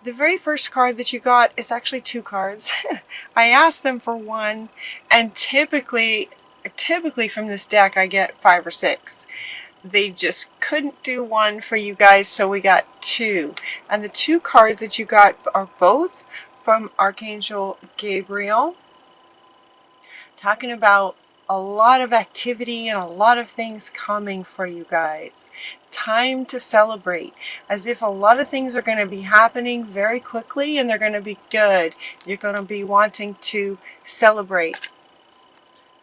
The very first card that you got is actually 2 cards. I asked them for 1, and typically from this deck I get 5 or 6. They just couldn't do 1 for you guys, so we got 2. And the 2 cards that you got are both from Archangel Gabriel, talking about a lot of activity and a lot of things coming for you guys. Time to celebrate, as if a lot of things are going to be happening very quickly and they're going to be good. You're going to be wanting to celebrate.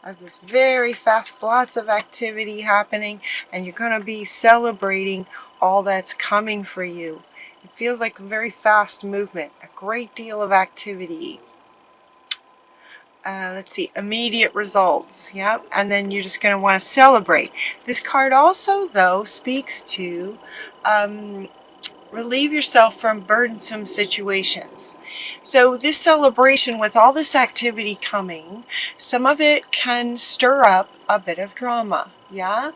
As this very fast, lots of activity happening, and you're going to be celebrating all that's coming for you. It feels like a very fast movement, a great deal of activity. Let's see, immediate results. Yep, and then you're just going to want to celebrate. This card also, though, speaks to relieve yourself from burdensome situations. So this celebration, with all this activity coming, some of it can stir up a bit of drama. Yeah?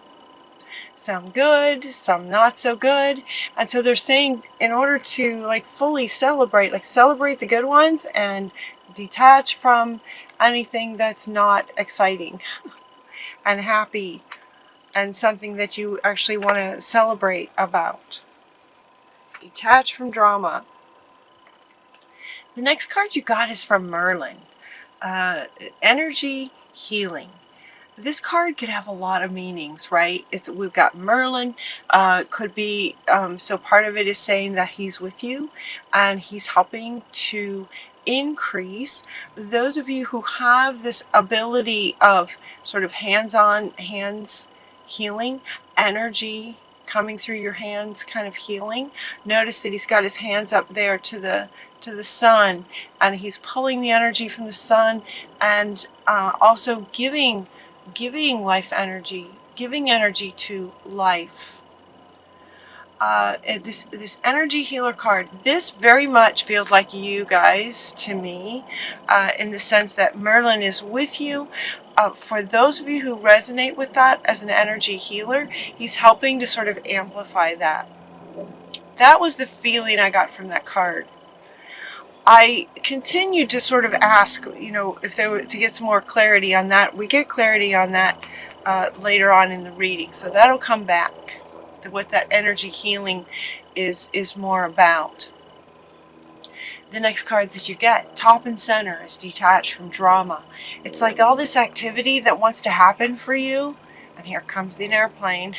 Some good, some not so good. And so they're saying, in order to like fully celebrate, like celebrate the good ones and detach from anything that's not exciting and happy and something that you actually want to celebrate about. Detach from drama. The next card you got is from Merlin. Energy healing. This card could have a lot of meanings, right? We've got Merlin. Could be, so part of it is saying that he's with you and he's helping to increase those of you who have this ability of sort of hands-on, hands healing, energy coming through your hands kind of healing. Notice that he's got his hands up there to the sun, and he's pulling the energy from the sun, and also giving life energy, giving energy to life. This energy healer card, this very much feels like you guys to me, in the sense that Merlin is with you. For those of you who resonate with that as an energy healer, he's helping to sort of amplify that. That was the feeling I got from that card. I continued to sort of ask, if they were to get some more clarity on that. We get clarity on that later on in the reading, so that'll come back. What that energy healing is more about. The next card that you get, top and center, is detached from drama. It's like all this activity that wants to happen for you, and here comes the airplane.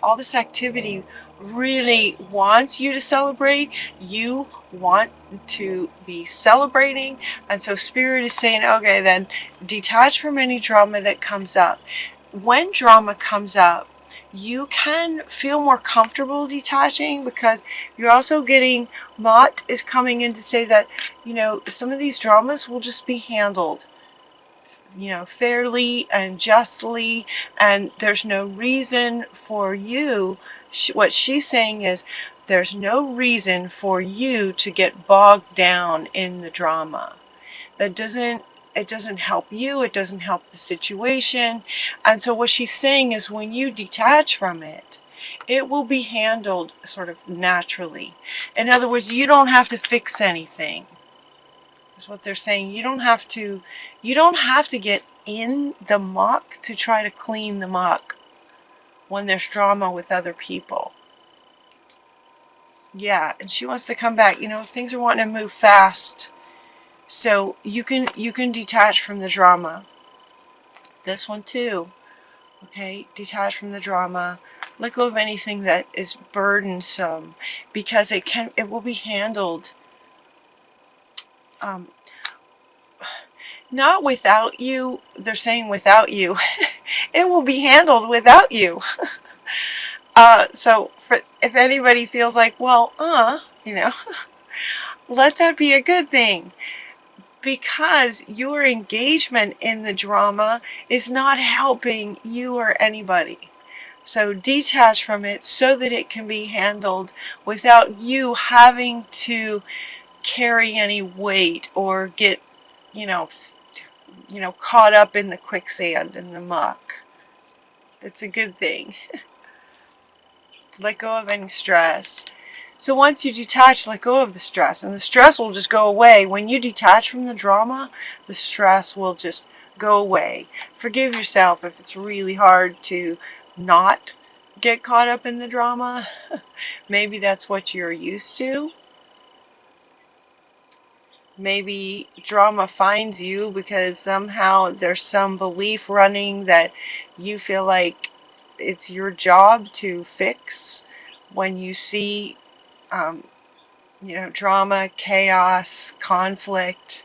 All this activity really wants you to celebrate. You want to be celebrating, and so Spirit is saying, okay, then detach from any drama that comes up. When drama comes up, you can feel more comfortable detaching, because you're also getting, Mott is coming in to say that, some of these dramas will just be handled, fairly and justly, and there's no reason for you. What she's saying is, there's no reason for you to get bogged down in the drama. It doesn't help you, it doesn't help the situation. And so what she's saying is, when you detach from it, it will be handled sort of naturally. In other words, you don't have to fix anything. That's what they're saying. You don't have to get in the muck to try to clean the muck when there's drama with other people. Yeah, and she wants to come back. Things are wanting to move fast. So you can detach from the drama. This one too. Okay, detach from the drama. Let go of anything that is burdensome, because it will be handled not without you. They're saying without you. It will be handled without you. So if anybody feels like, well, let that be a good thing, because your engagement in the drama is not helping you or anybody. So detach from it so that it can be handled without you having to carry any weight or get, caught up in the quicksand and the muck. It's a good thing. Let go of any stress. So once you detach, let go of the stress, and the stress will just go away. When you detach from the drama, the stress will just go away. Forgive yourself if it's really hard to not get caught up in the drama. Maybe that's what you're used to. Maybe drama finds you because somehow there's some belief running that you feel like it's your job to fix. When you see drama, chaos, conflict,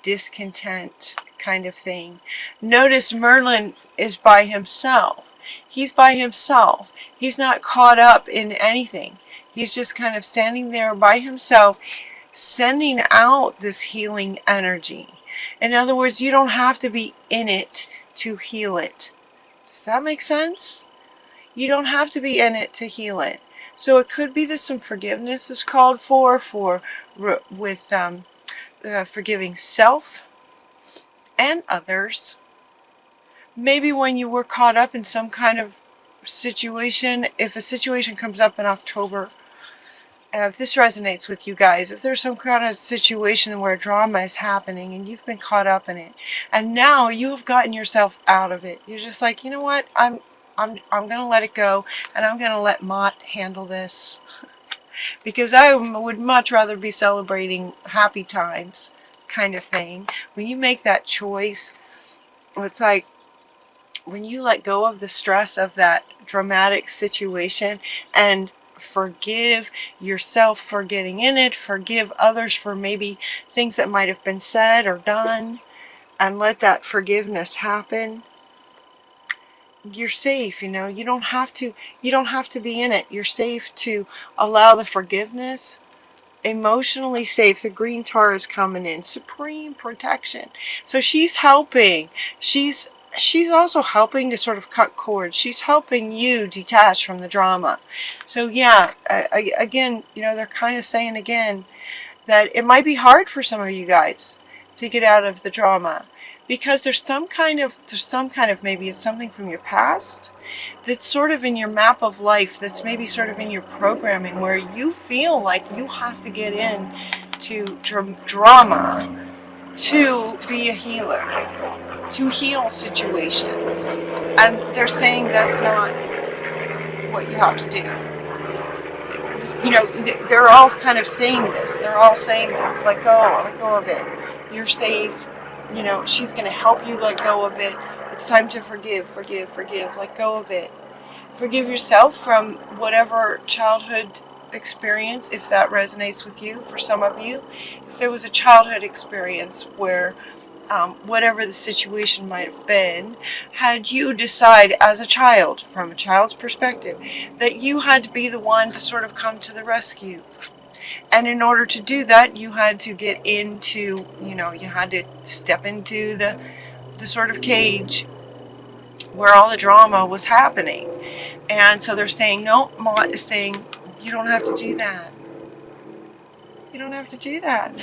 discontent kind of thing. Notice Merlin is by himself. He's by himself. He's not caught up in anything. He's just kind of standing there by himself, sending out this healing energy. In other words, you don't have to be in it to heal it. Does that make sense? You don't have to be in it to heal it. So it could be that some forgiveness is called for with forgiving self and others. Maybe when you were caught up in some kind of situation, if a situation comes up in October, if this resonates with you guys, if there's some kind of situation where drama is happening and you've been caught up in it, and now you have gotten yourself out of it, you're just like, you know what, I'm going to let it go, and I'm going to let Mott handle this. Because I would much rather be celebrating happy times kind of thing. When you make that choice, it's like when you let go of the stress of that dramatic situation and forgive yourself for getting in it, forgive others for maybe things that might have been said or done, and let that forgiveness happen, you're safe. You don't have to be in it. You're safe to allow the forgiveness. Emotionally safe. The green Taurus coming in, supreme protection. So she's helping. She's also helping to sort of cut cords. She's helping you detach from the drama. So yeah, again, they're kind of saying again that it might be hard for some of you guys to get out of the drama, because there's some kind of maybe it's something from your past that's sort of in your map of life, that's maybe sort of in your programming, where you feel like you have to get in to drama to be a healer, to heal situations. And they're saying that's not what you have to do. They're all kind of saying this. They're all saying this. Let go of it. You're safe. She's going to help you let go of it. It's time to forgive. Let go of it. Forgive yourself from whatever childhood experience, if that resonates with you. For some of you, if there was a childhood experience where whatever the situation might have been, had you decide as a child, from a child's perspective, that you had to be the one to sort of come to the rescue. And in order to do that, you had to get into, you had to step into the sort of cage where all the drama was happening. And so they're saying, no, Mott is saying, you don't have to do that. You don't have to do that.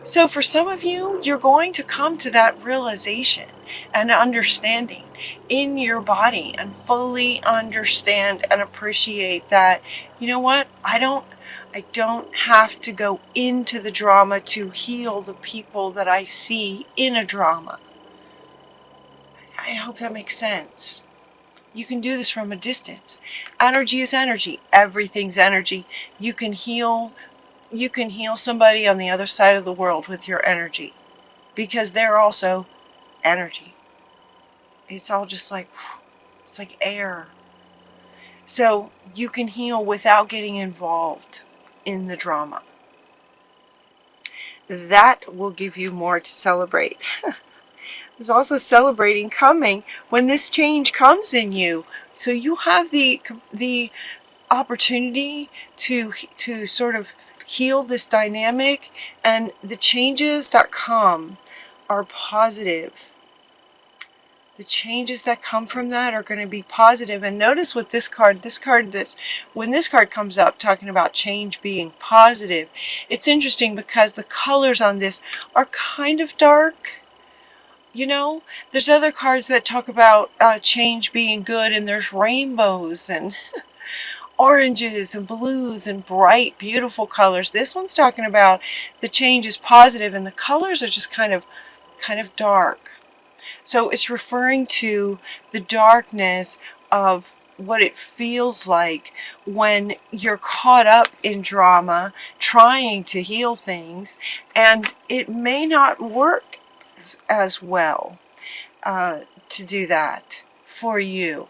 So for some of you, you're going to come to that realization and understanding in your body and fully understand and appreciate that, you know what, I don't have to go into the drama to heal the people that I see in a drama. I hope that makes sense. You can do this from a distance. Energy is energy. Everything's energy. You can heal somebody on the other side of the world with your energy, because they're also energy. It's all just like, it's like air. So you can heal without getting involved in the drama. That will give you more to celebrate. There's also celebrating coming when this change comes in you. So you have the opportunity to sort of heal this dynamic, and the changes that come are positive. The changes that come from that are going to be positive. And notice with when this card comes up talking about change being positive, it's interesting because the colors on this are kind of dark. There's other cards that talk about change being good, and there's rainbows and oranges and blues and bright, beautiful colors. This one's talking about the change is positive and the colors are just kind of dark. So it's referring to the darkness of what it feels like when you're caught up in drama, trying to heal things, and it may not work as well to do that for you.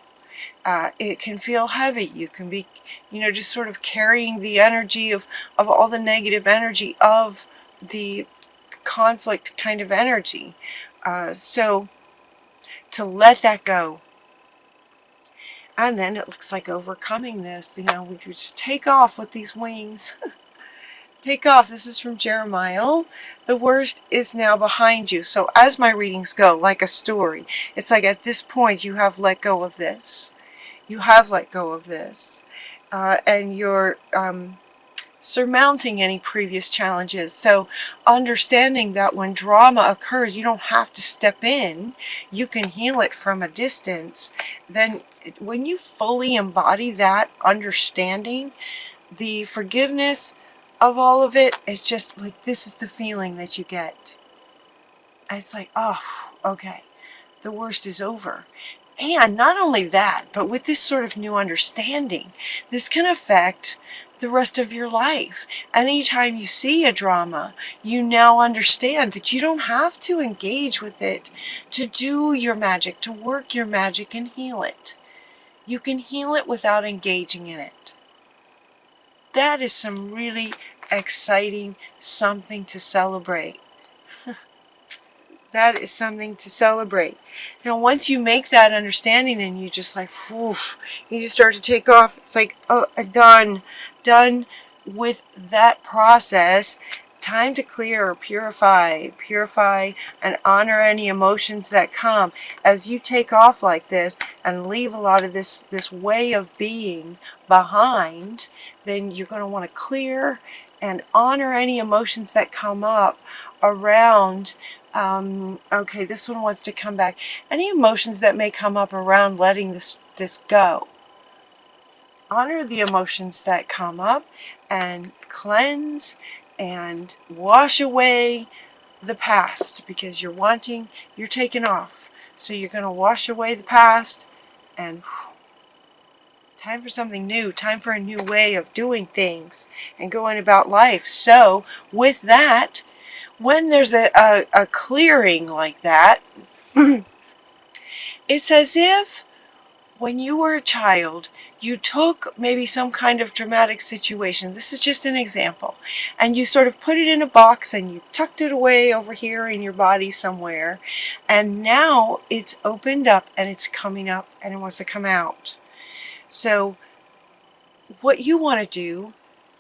It can feel heavy. You can be, just sort of carrying the energy of all the negative energy of the conflict kind of energy. So to let that go. And then it looks like overcoming this. We just take off with these wings. Take off. This is from Jeremiah. The worst is now behind you. So as my readings go, like a story, it's like at this point you have let go of this. You have let go of this. And you're surmounting any previous challenges. So understanding that when drama occurs, you don't have to step in. You can heal it from a distance. Then when you fully embody that understanding, the forgiveness of all of it is just like, this is the feeling that you get. It's like, oh, okay, the worst is over. And not only that, but with this sort of new understanding, this can affect the rest of your life. Anytime you see a drama, you now understand that you don't have to engage with it to do your magic, to work your magic and heal it. You can heal it without engaging in it. That is some really exciting something to celebrate. That is something to celebrate. Now, once you make that understanding and you just like, whew, you just start to take off, it's like, oh, done with that process. Time to clear, purify, and honor any emotions that come. As you take off like this and leave a lot of this way of being behind, then you're going to want to clear and honor any emotions that come up around. Okay, this one wants to come back. Any emotions that may come up around letting this go. Honor the emotions that come up and cleanse and wash away the past, because you're taking off. So you're going to wash away the past and time for something new, time for a new way of doing things and going about life. So with that, when there's a clearing like that, it's as if when you were a child, you took maybe some kind of dramatic situation. This is just an example. And you sort of put it in a box and you tucked it away over here in your body somewhere. And now it's opened up and it's coming up and it wants to come out. So what you want to do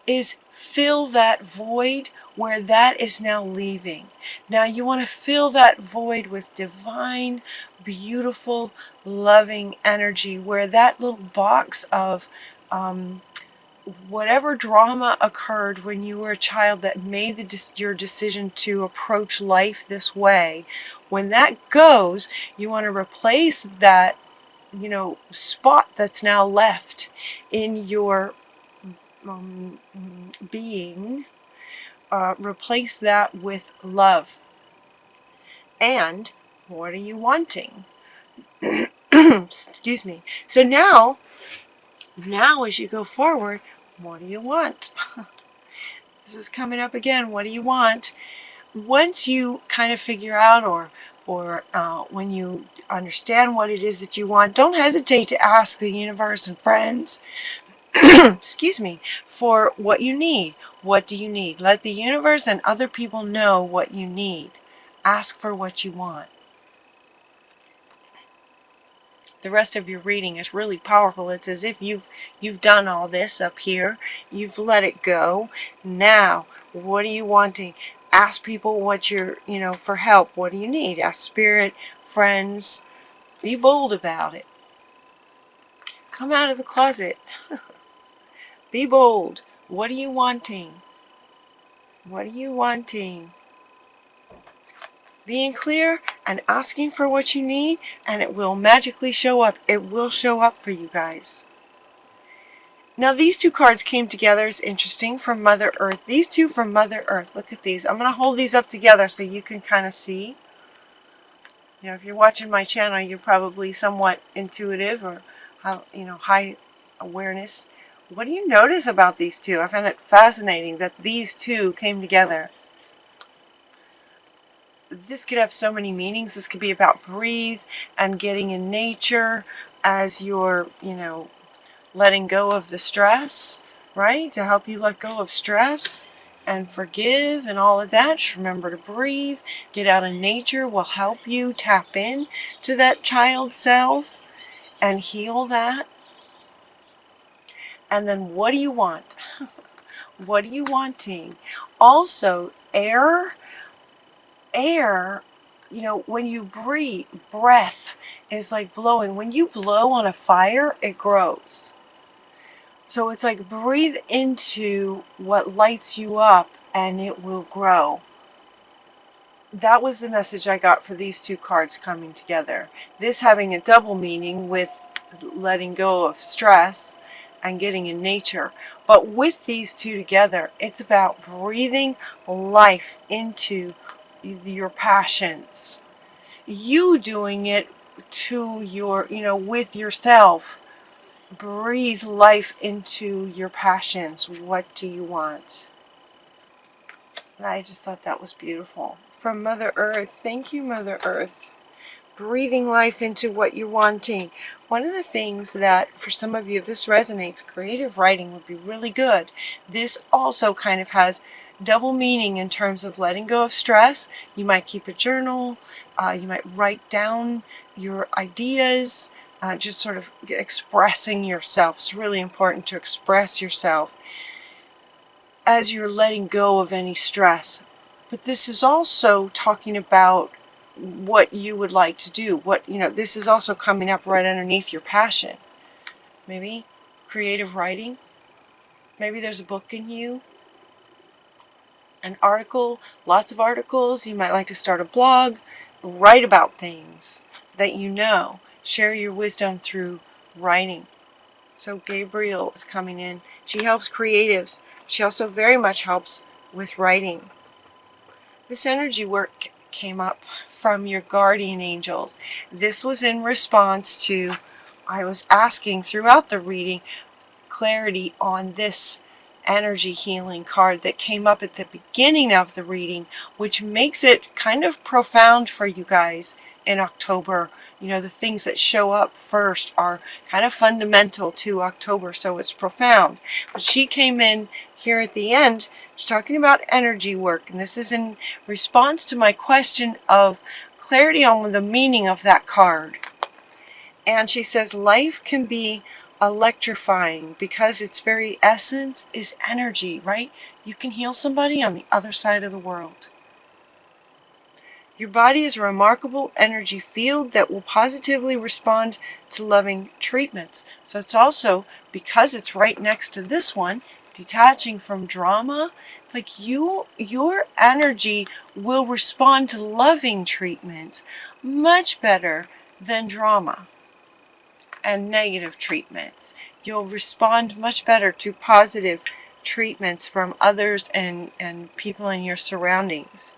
is fill that void where that is now leaving. Now you want to fill that void with divine, beautiful, loving energy, where that little box of whatever drama occurred when you were a child that made your decision to approach life this way, when that goes, you want to replace that spot that's now left in your being, replace that with love. And what are you wanting? Excuse me. So now as you go forward, what do you want? This is coming up again. What do you want? Once you kind of figure out or when you understand what it is that you want, don't hesitate to ask the universe and friends excuse me, for what you need. What do you need? Let the universe and other people know what you need. Ask for what you want. The rest of your reading is really powerful. It's as if you've done all this up here. You've let it go. Now, what are you wanting? Ask people what you're, for help. What do you need? Ask spirit, friends. Be bold about it. Come out of the closet. Be bold. What are you wanting? What are you wanting? Being clear and asking for what you need, and it will magically show up. It will show up for you guys. Now these two cards came together. It's interesting, from Mother Earth. These two from Mother Earth. Look at these. I'm going to hold these up together so you can kind of see. You know, if you're watching my channel, you're probably somewhat intuitive or high awareness. What do you notice about these two? I find it fascinating that these two came together. This could have so many meanings. This could be about breathe and getting in nature as you're, letting go of the stress, right? To help you let go of stress and forgive and all of that. Just remember to breathe. Get out in nature will help you tap in to that child self and heal that. And then what do you want? What are you wanting? Also, air, when you breathe, breath is like blowing. When you blow on a fire, it grows. So it's like breathe into what lights you up and it will grow. That was the message I got for these two cards coming together. This having a double meaning with letting go of stress and getting in nature. But with these two together, it's about breathing life into your passions. You doing it to your, with yourself. Breathe life into your passions. What do you want? I just thought that was beautiful. From Mother Earth. Thank you, Mother Earth. Breathing life into what you're wanting. One of the things that, for some of you, if this resonates, creative writing would be really good. This also kind of has double meaning in terms of letting go of stress. You might keep a journal. You might write down your ideas. Just sort of expressing yourself. It's really important to express yourself as you're letting go of any stress. But this is also talking about what you would like to do. This is also coming up right underneath your passion. Maybe creative writing. Maybe there's a book in you. An article, lots of articles. You might like to start a blog. Write about things that you know. Share your wisdom through writing. So Gabriel is coming in. She helps creatives. She also very much helps with writing. This energy work came up from your guardian angels. This was in response to, I was asking throughout the reading, clarity on this energy healing card that came up at the beginning of the reading, which makes it kind of profound for you guys in October. The things that show up first are kind of fundamental to October, so it's profound. But she came in here at the end, she's talking about energy work, and this is in response to my question of clarity on the meaning of that card. And she says life can be electrifying because its very essence is energy, right? You can heal somebody on the other side of the world. Your body is a remarkable energy field that will positively respond to loving treatments. So it's also, because it's right next to this one, detaching from drama, it's like your energy will respond to loving treatments much better than drama and negative treatments. You'll respond much better to positive treatments from others and people in your surroundings.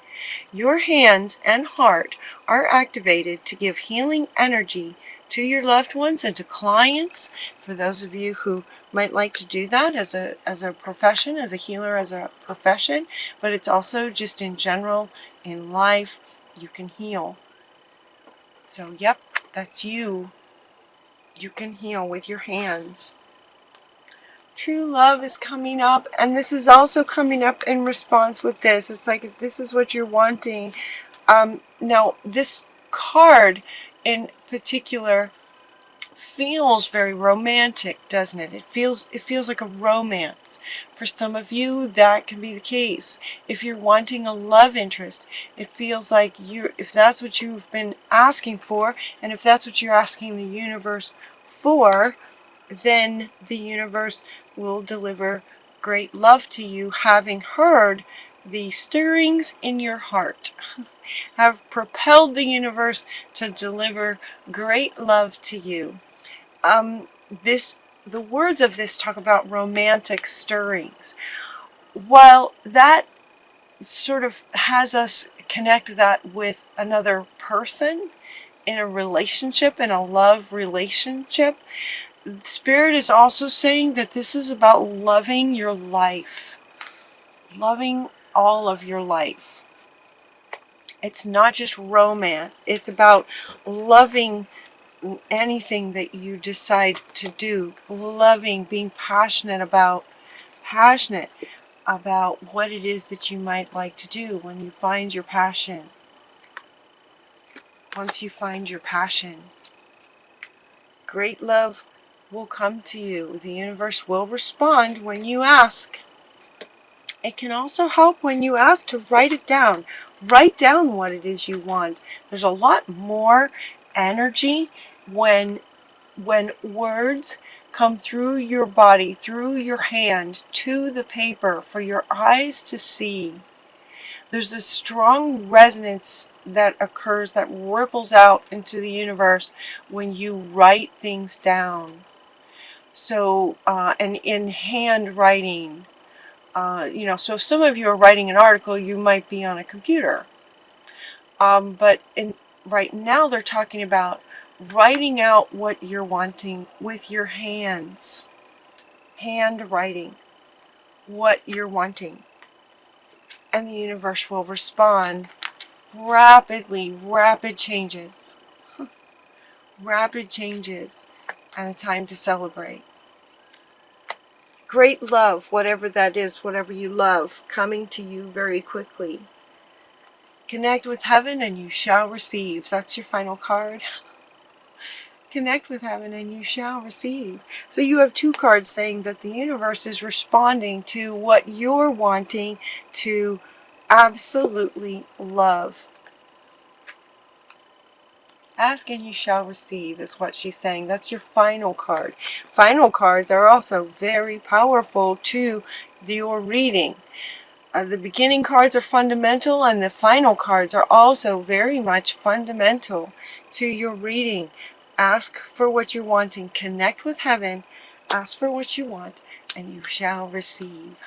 Your hands and heart are activated to give healing energy to your loved ones and to clients, for those of you who might like to do that as a profession, as a healer, as a profession, but it's also just in general in life, you can heal. So yep, that's you. You can heal with your hands. True love is coming up, and this is also coming up in response with this. It's like, if this is what you're wanting. Now, this card in particular feels very romantic, doesn't it? It feels like a romance. For some of you, that can be the case. If you're wanting a love interest, it feels like if that's what you've been asking for, and if that's what you're asking the universe for, then the universe will deliver great love to you, having heard the stirrings in your heart have propelled the universe to deliver great love to you. This the words of this talk about romantic stirrings. While that sort of has us connect that with another person in a relationship, in a love relationship, Spirit is also saying that this is about loving your life, loving all of your life. It's not just romance, it's about loving anything that you decide to do, loving, being passionate about what it is that you might like to do when you find your passion. Once you find your passion, great love will come to you. The universe will respond when you ask. It can also help when you ask to write it down. Write down what it is you want. There's a lot more energy when words come through your body, through your hand, to the paper for your eyes to see. There's a strong resonance that occurs, that ripples out into the universe when you write things down. So, and in handwriting, so some of you are writing an article, you might be on a computer. But right now they're talking about writing out what you're wanting with your hands. Handwriting what you're wanting. And the universe will respond rapidly, rapid changes. Rapid changes and a time to celebrate. Great love, whatever that is, whatever you love, coming to you very quickly. Connect with heaven and you shall receive. That's your final card. Connect with heaven and you shall receive. So you have two cards saying that the universe is responding to what you're wanting to absolutely love. Ask and you shall receive is what she's saying. That's your final card. Final cards are also very powerful to your reading. The beginning cards are fundamental and the final cards are also very much fundamental to your reading. Ask for what you're wanting. Connect with heaven. Ask for what you want and you shall receive.